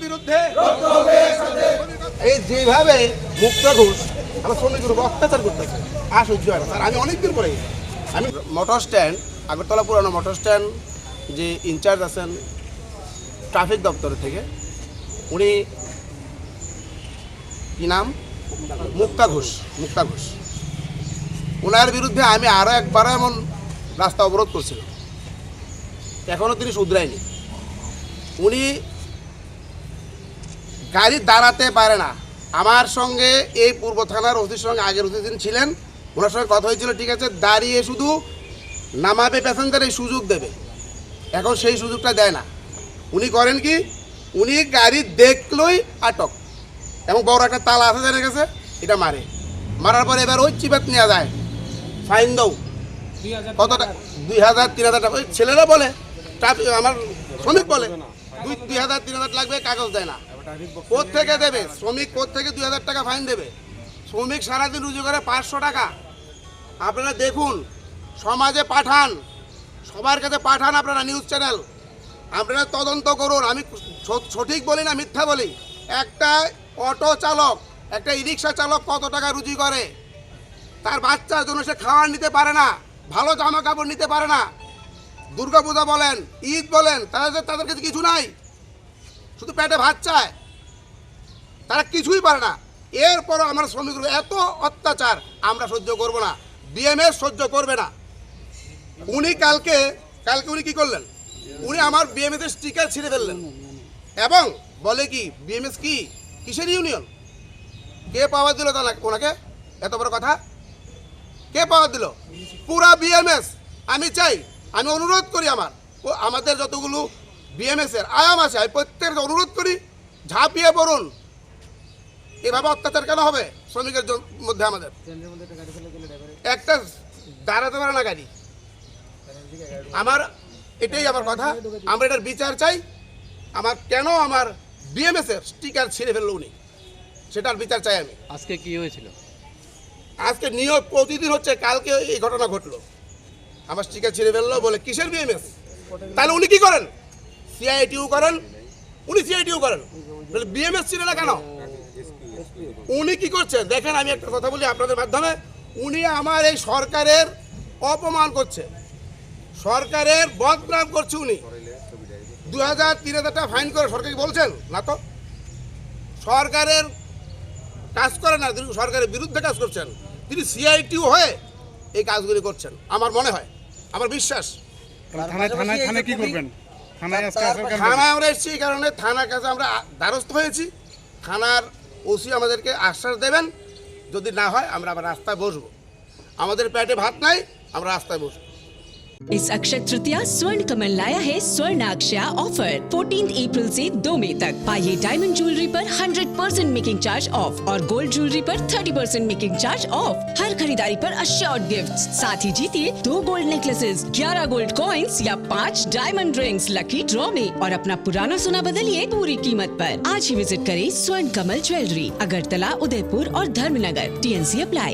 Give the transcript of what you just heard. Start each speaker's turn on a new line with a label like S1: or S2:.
S1: বিরুদ্ধে এই যেভাবে মুক্ত ঘোষ আমার শ্রমিকের উপর অত্যাচার করতেছে আর সহ্য হয় না স্যার। আমি অনেকদিন পরে আমি মোটর স্ট্যান্ড আগরতলা পুরানো মোটর স্ট্যান্ড যে ইনচার্জ আছেন ট্রাফিক দপ্তর থেকে, উনি কি নাম, মুক্তা ঘোষ ওনার বিরুদ্ধে আমি আরও একবারও এমন রাস্তা অবরোধ করছিলাম, এখনও তিনি শুধরায়নি। উনি গাড়ি দাঁড়াতে পারে না। আমার সঙ্গে এই পূর্ব থানার ওসির সঙ্গে আগের ওসি যিনি ছিলেন ওনার সঙ্গে কথা হয়েছিল, ঠিক আছে দাঁড়িয়ে শুধু নামাবে প্যাসেঞ্জার এই সুযোগ দেবে, এখন সেই সুযোগটা দেয় না। উনি করেন কি, উনি গাড়ি দেখলই আটক এবং বড় একটা তালা আছে জেনে গেছে, এটা মারার পরে এবার ওই চিপাত নেওয়া যায়, ফাইন দাও কত টাকা, 2000 3000 টাকা। ওই ছেলেরা বলে ট্রাফিক আমার শ্রমিক বলে 2000 3000 লাগবে, কাগজ দেয় না। কোত্থেকে দেবে শ্রমিক, কোত্থেকে 2000 টাকা ফাইন দেবে? শ্রমিক সারাদিন রুজু করে 500 টাকা। আপনারা দেখুন, সমাজে পাঠান, সবার কাছে পাঠান, আপনারা নিউজ চ্যানেল, আপনারা তদন্ত করুন। আমি সঠিক বলি না মিথ্যা বলি, একটা অটো চালক একটা ই রিক্সা চালক কত টাকা রুজি করে, তার বাচ্চার জন্য সে খাবার নিতে পারে না, ভালো জামা কাপড় নিতে পারে না। দুর্গাপূজা বলেন, ঈদ বলেন, তাদের কাছে কিছু নাই, শুধু পেটে ভাত চায়, তারা কিছুই পারে না। এরপরও আমার শ্রমিকগুলো এত অত্যাচার আমরা সহ্য করব না, বিএমএস সহ্য করবে না। উনি কালকে উনি কি করলেন, উনি আমার বিএমএস এর স্টিকার ছিঁড়ে ফেললেন এবং বলে কি বিএমএস কি কিসের ইউনিয়ন, কে পাওয়ার দিল ওনাকে, এত বড় কথা, কে পাওয়ার দিল? পুরা বিএমএস। আমি চাই, আমি অনুরোধ করি আমাদের যতগুলো বিএমএস এর আয়াম আছে, আমি প্রত্যেককে অনুরোধ করি ঝাঁপিয়ে পড়ুন। এভাবে অত্যাচার কেন হবে শ্রমিকের মধ্যে? আমাদের একটা দাঁড়াতে পারে না গাড়ি। এটাই আমার কথা, আমরা এটার বিচার চাই। কেন আমার বিএমএস এর স্টিকার ছিঁড়ে ফেললো উনি, সেটার বিচার চাই আমি।
S2: আজকে কি হয়েছিল?
S1: আজকে নিয়োগ প্রতিদিন হচ্ছে, কালকে এই ঘটনা ঘটলো, আমার স্টিকার ছিঁড়ে ফেললো বলে কিসের বিএমএস? তাহলে উনি কি করেন? সিআইটিউ করেন, উনি সিআইটিউ করেন, বলে বিএমএস ছিল না কেন? উনি কি করছেন দেখেন, আমি একটা কথা বলি আপনাদের মাধ্যমে, উনি আমার এই সরকারের অপমান করছে, সরকারের বদনাম করছে। উনি 2000 3000 টাকা ফাইন করে সরকারকে বলছেন না, তো সরকারের কাজ করে না, তিনি সরকারের বিরুদ্ধে কাজ করছেন, তিনি সিআইটিউ হয়ে এই কাজগুলি করছেন আমার মনে হয়, আমার বিশ্বাস।
S3: থানায় কি করবেন?
S1: থানায় আমরা এসেছি এই কারণে, থানার কাছে আমরা দ্বারস্থ হয়েছি। থানার ওসি আমাদেরকে আশ্বাস দেবেন, যদি না হয় আমরা আবার রাস্তায় বসবো। আমাদের পেটে ভাত নাই, আমরা রাস্তায় বসবো।
S4: इस अक्षय तृतीया स्वर्ण कमल लाया है स्वर्ण अक्षया ऑफर 14 अप्रैल से 2 मई तक। पाइए डायमंड ज्वेलरी पर 100% मेकिंग चार्ज ऑफ और गोल्ड ज्वेलरी पर 30% मेकिंग चार्ज ऑफ। हर खरीदारी पर अश्योर्ड गिफ्ट्स, साथ ही जीतिए 2 गोल्ड नेकलेसेस, 11 गोल्ड कॉइन्स या 5 डायमंड रिंग्स लकी ड्रॉ में, और अपना पुराना सोना बदलिए पूरी कीमत पर। आज ही विजिट करें स्वर्ण कमल ज्वेलरी, अगरतला, उदयपुर और धर्मनगर। TNC apply.